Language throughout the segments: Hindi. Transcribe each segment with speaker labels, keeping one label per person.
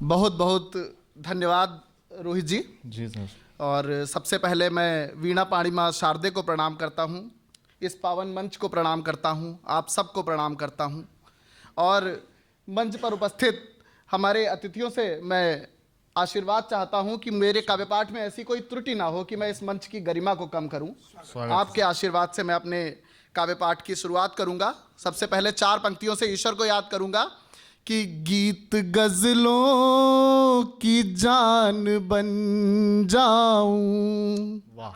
Speaker 1: बहुत बहुत धन्यवाद रोहित जी।
Speaker 2: जी सर।
Speaker 1: और सबसे पहले मैं वीणा पाणी माँ शारदे को प्रणाम करता हूँ, इस पावन मंच को प्रणाम करता हूँ, आप सबको प्रणाम करता हूँ। और मंच पर उपस्थित हमारे अतिथियों से मैं आशीर्वाद चाहता हूँ कि मेरे काव्य पाठ में ऐसी कोई त्रुटि ना हो कि मैं इस मंच की गरिमा को कम करूँ। आपके आशीर्वाद से मैं अपने काव्य पाठ की शुरुआत करूँगा। सबसे पहले 4 पंक्तियों से ईश्वर को याद करूँगा कि गीत गजलों की जान बन जाऊं।
Speaker 2: वाह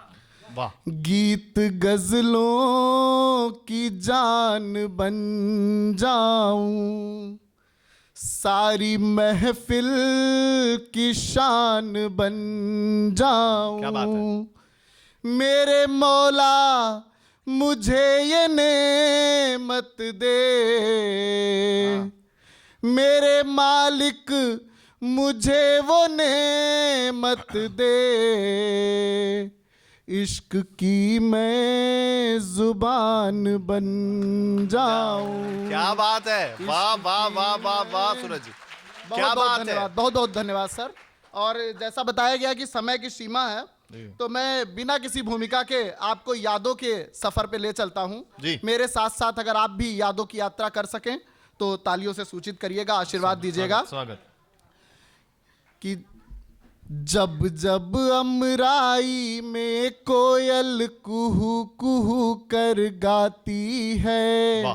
Speaker 2: वाह।
Speaker 1: गीत गजलों की जान बन जाऊं, सारी महफिल की शान बन जाऊं।
Speaker 2: क्या बात है।
Speaker 1: मेरे मौला मुझे ये नेमत दे, मेरे मालिक मुझे वो नेमत दे, इश्क की मैं जुबान बन जाऊं।
Speaker 2: क्या बात है। वाह वाह वाह वाह वाह सूरज जी, क्या बात है।
Speaker 1: बहुत बहुत धन्यवाद सर। और जैसा बताया गया कि समय की सीमा है, तो मैं बिना किसी भूमिका के आपको यादों के सफर पे ले चलता हूं। मेरे साथ साथ अगर आप भी यादों की यात्रा कर सकें तो तालियों से सूचित करिएगा, आशीर्वाद दीजिएगा।
Speaker 2: स्वागत।
Speaker 1: कि जब जब अमराई में कोयल कुहू कुहू कर गाती है,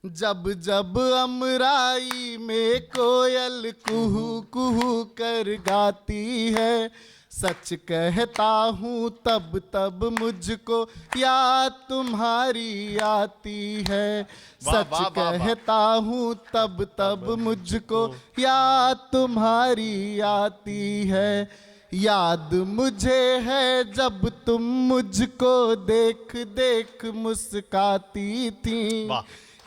Speaker 1: जब जब अमराई में कोयल कुहू कुहू कर गाती है, सच कहता हूँ तब तब मुझको याद तुम्हारी आती है। सच कहता हूँ तब तब मुझको याद तुम्हारी आती है। याद मुझे है जब तुम मुझको देख देख मुस्काती थी,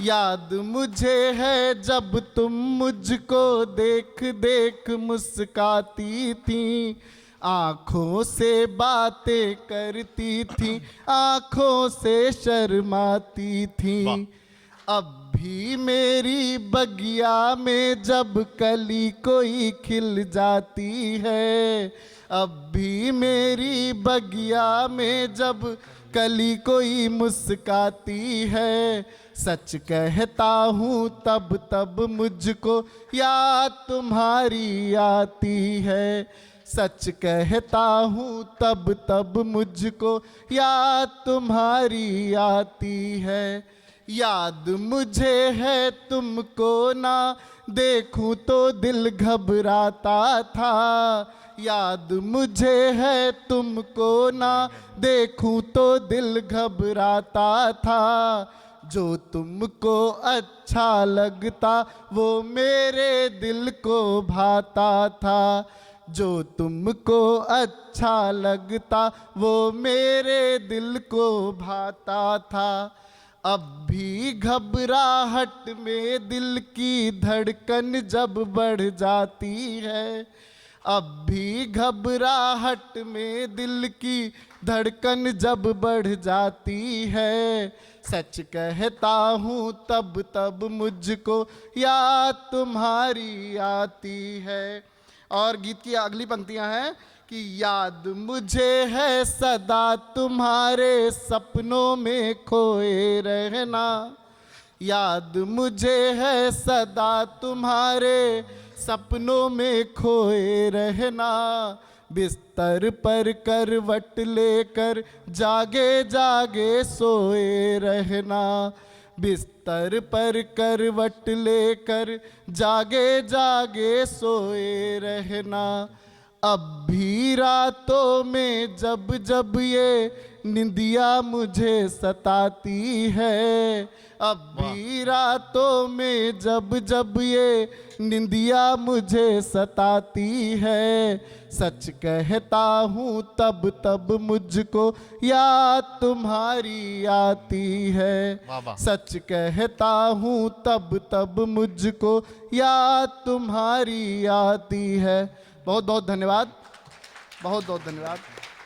Speaker 1: याद मुझे है जब तुम मुझको देख देख मुस्काती थी। आँखों से बातें करती थी, आँखों से शर्माती थी। अब भी मेरी बगिया में जब कली कोई खिल जाती है, अब भी मेरी बगिया में जब कली कोई मुस्काती है, सच कहता हूँ तब तब मुझको याद तुम्हारी आती है। सच कहता हूँ तब तब मुझको याद तुम्हारी आती है। याद मुझे है तुमको ना देखूं तो दिल घबराता था, याद मुझे है तुमको ना देखूं तो दिल घबराता था। जो तुमको अच्छा लगता वो मेरे दिल को भाता था, जो तुमको अच्छा लगता वो मेरे दिल को भाता था। अब भी घबराहट में दिल की धड़कन जब बढ़ जाती है, अब भी घबराहट में दिल की धड़कन जब बढ़ जाती है, सच कहता हूँ तब तब मुझको याद तुम्हारी आती है। और गीत की अगली पंक्तियां हैं कि याद मुझे है सदा तुम्हारे सपनों में खोए रहना, याद मुझे है सदा तुम्हारे सपनों में खोए रहना। बिस्तर पर करवट लेकर जागे जागे सोए रहना, बिस्तर पर करवट लेकर जागे जागे सोए रहना। अब भी रातों में जब जब ये निंदिया मुझे सताती है, अब भी रातों में जब जब ये निंदिया मुझे सताती है, सच कहता हूँ तब तब मुझको याद तुम्हारी आती है। सच कहता हूँ तब तब मुझको याद तुम्हारी आती है। बहुत बहुत धन्यवाद, बहुत बहुत धन्यवाद।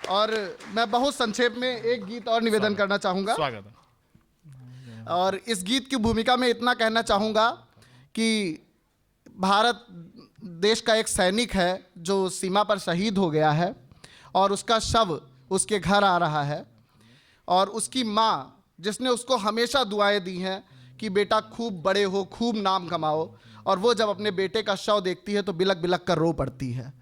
Speaker 1: और मैं बहुत संक्षेप में एक गीत और निवेदन करना चाहूँगा।
Speaker 2: स्वागत है।
Speaker 1: और इस गीत की भूमिका में इतना कहना चाहूँगा कि भारत देश का एक सैनिक है जो सीमा पर शहीद हो गया है और उसका शव उसके घर आ रहा है, और उसकी माँ जिसने उसको हमेशा दुआएं दी हैं कि बेटा खूब बड़े हो, खूब नाम कमाओ, और वो जब अपने बेटे का शव देखती है तो बिलक बिलक कर रो पड़ती है।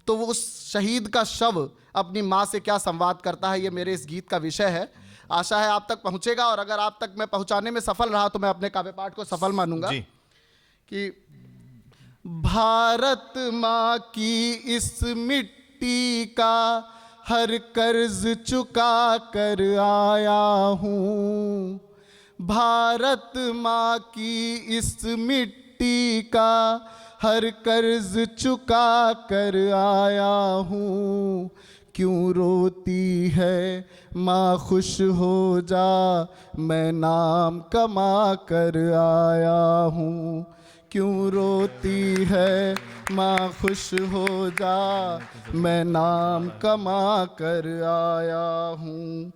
Speaker 1: तो वो उस शहीद का शव अपनी माँ से क्या संवाद करता है, ये मेरे इस गीत का विषय है। आशा है आप तक पहुँचेगा, और अगर आप तक मैं पहुँचाने में सफल रहा तो मैं अपने काव्य पाठ को सफल मानूंगा।
Speaker 2: जी।
Speaker 1: कि भारत माँ की इस मिट्टी का हर कर्ज चुका कर आया हूँ, भारत माँ की इस मिट्टी का हर कर्ज चुका कर आया हूँ। क्यों रोती है माँ खुश हो जा, मैं नाम कमा कर आया हूँ। क्यों रोती है माँ खुश हो जा, मैं नाम कमा कर आया हूँ।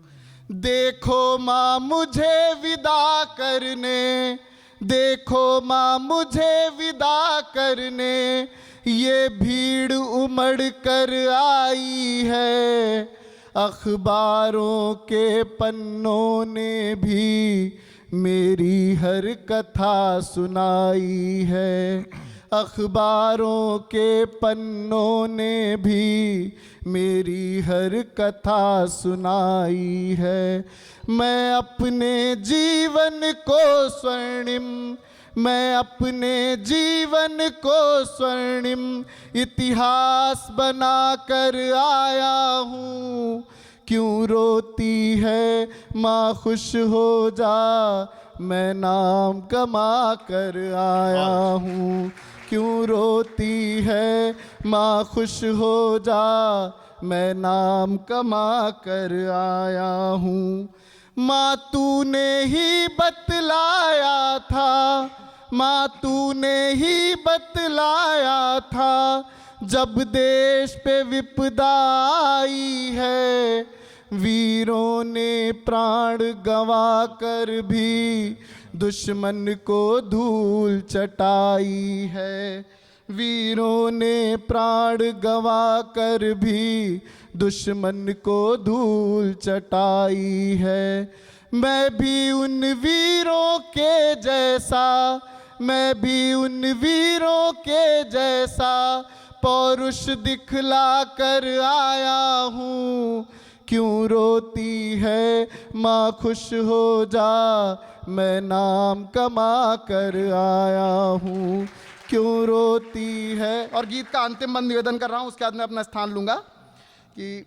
Speaker 1: देखो माँ मुझे विदा करने, देखो माँ मुझे विदा करने, ये भीड़ उमड़ कर आई है। अखबारों के पन्नों ने भी मेरी हर कथा सुनाई है, अखबारों के पन्नों ने भी मेरी हर कथा सुनाई है। मैं अपने जीवन को स्वर्णिम, मैं अपने जीवन को स्वर्णिम इतिहास बना कर आया हूँ। क्यों रोती है माँ खुश हो जा, मैं नाम कमा कर आया हूँ। क्यों रोती है माँ खुश हो जा, मैं नाम कमा कर आया हूँ। माँ तूने ही बतलाया था, माँ तूने ही बतलाया था, जब देश पे विपदा आई है, वीरों ने प्राण गंवा कर भी दुश्मन को धूल चटाई है। वीरों ने प्राण गंवा कर भी दुश्मन को धूल चटाई है। मैं भी उन वीरों के जैसा, मैं भी उन वीरों के जैसा पौरुष दिखला कर आया हूँ। क्यों रोती है माँ खुश हो जा, मैं नाम कमा कर आया हूँ। क्यों रोती है। और गीत का अंतिम बंद निवेदन कर रहा हूँ, उसके बाद मैं अपना स्थान लूँगा कि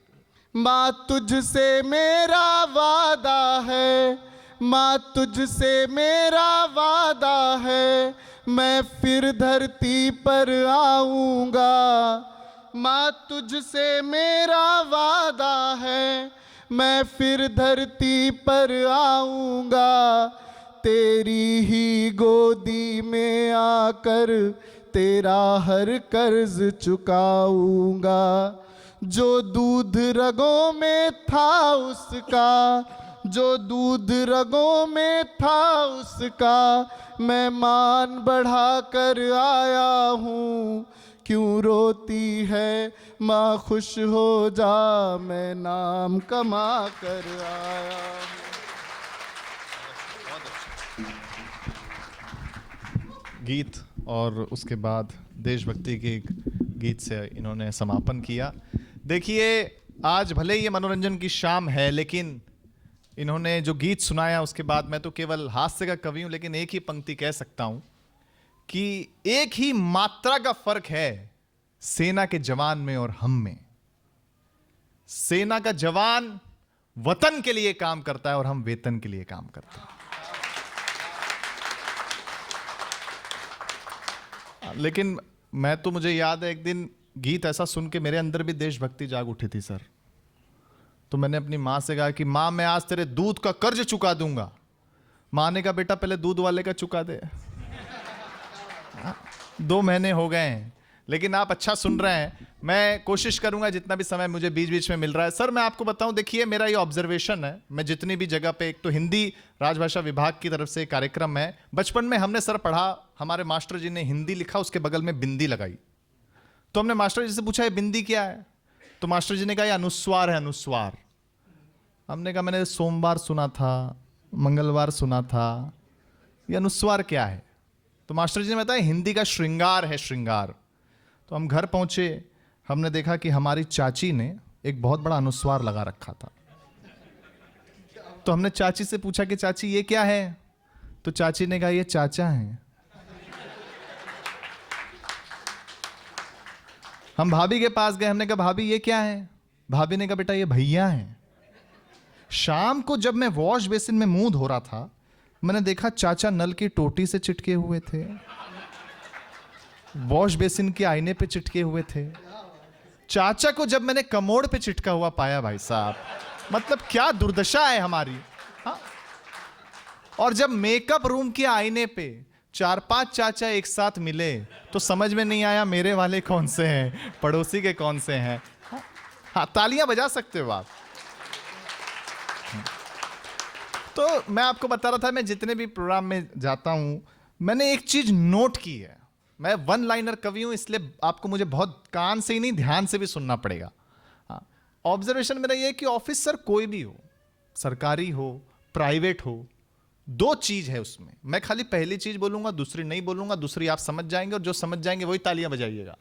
Speaker 1: माँ तुझसे मेरा वादा है, माँ तुझसे मेरा वादा है, मैं फिर धरती पर आऊँगा। माँ तुझसे मेरा वादा है, मैं फिर धरती पर आऊँगा। तेरी ही गोदी में आकर तेरा हर कर्ज चुकाऊँगा। जो दूध रगों में था उसका, जो दूध रगों में था उसका, मैं मान बढ़ा कर आया हूँ। क्यों रोती है माँ खुश हो जा, मैं नाम कमा कर आया हूँ।
Speaker 2: गीत और उसके बाद देशभक्ति के गीत से इन्होंने समापन किया। देखिए, आज भले ही ये मनोरंजन की शाम है, लेकिन इन्होंने जो गीत सुनाया उसके बाद मैं तो केवल हास्य का कवि हूं, लेकिन एक ही पंक्ति कह सकता हूं कि एक ही मात्रा का फर्क है सेना के जवान में और हम में। सेना का जवान वतन के लिए काम करता है और हम वेतन के लिए काम करते हैं। लेकिन मैं तो, मुझे याद है एक दिन गीत ऐसा सुन के मेरे अंदर भी देशभक्ति जाग उठी थी सर। तो मैंने अपनी माँ से कहा कि माँ मैं आज तेरे दूध का कर्ज चुका दूंगा। माँ ने कहा बेटा पहले दूध वाले का चुका दे। 2 महीने हो गए हैं, लेकिन आप अच्छा सुन रहे हैं। मैं कोशिश करूंगा जितना भी समय मुझे बीच बीच में मिल रहा है। सर मैं आपको बताऊं, देखिए मेरा ये ऑब्जर्वेशन है, मैं जितनी भी जगह पे, एक तो हिंदी राजभाषा विभाग की तरफ से कार्यक्रम है, बचपन में हमने सर पढ़ा, हमारे मास्टर जी ने हिंदी लिखा, उसके बगल में बिंदी लगाई, तो हमने मास्टर जी से पूछा ये बिंदी क्या है, तो मास्टर जी ने कहा ये अनुस्वार है, अनुस्वार। हमने कहा मैंने सोमवार सुना था, मंगलवार सुना था, ये अनुस्वार क्या है? तो मास्टर जी ने बताया हिंदी का श्रृंगार है, श्रृंगार। तो हम घर पहुंचे, हमने देखा कि हमारी चाची ने एक बहुत बड़ा अनुस्वार लगा रखा था। तो हमने चाची से पूछा कि चाची ये क्या है? तो चाची ने कहा ये चाचा हैं। हम भाभी के पास गए, हमने कहा भाभी ये क्या है? भाभी ने कहा बेटा ये भैया हैं। शाम को जब मैं वॉश बेसिन में मुंह धो रहा था, मैंने देखा चाचा नल की टोटी से चिटके हुए थे, वॉश बेसिन के आईने पे चिटके हुए थे। चाचा को जब मैंने कमोड पे चिटका हुआ पाया, भाई साहब, मतलब क्या दुर्दशा है हमारी। हाँ? और जब मेकअप रूम के आईने पे 4-5 चाचा एक साथ मिले तो समझ में नहीं आया मेरे वाले कौन से हैं, पड़ोसी के कौन से हैं। हाँ, तालियां बजा सकते हो आप। तो मैं आपको बता रहा था, मैं जितने भी प्रोग्राम में जाता हूं, मैंने एक चीज नोट की है। मैं वन लाइनर कवि हूं, इसलिए आपको मुझे बहुत कान से ही नहीं ध्यान से भी सुनना पड़ेगा। हाँ, ऑब्जर्वेशन मेरा ये है कि ऑफिसर कोई भी हो, सरकारी हो, प्राइवेट हो, 2 चीज है उसमें। मैं खाली पहली चीज बोलूंगा, दूसरी नहीं बोलूंगा, दूसरी आप समझ जाएंगे और जो समझ जाएंगे वही तालियां बजाइएगा।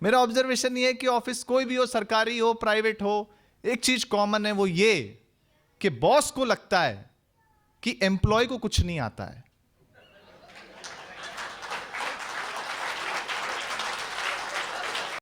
Speaker 2: मेरा ऑब्जर्वेशन ये है कि ऑफिस कोई भी हो, सरकारी हो, प्राइवेट हो, एक चीज कॉमन है, वो ये कि बॉस को लगता है कि एम्प्लॉय को कुछ नहीं आता है।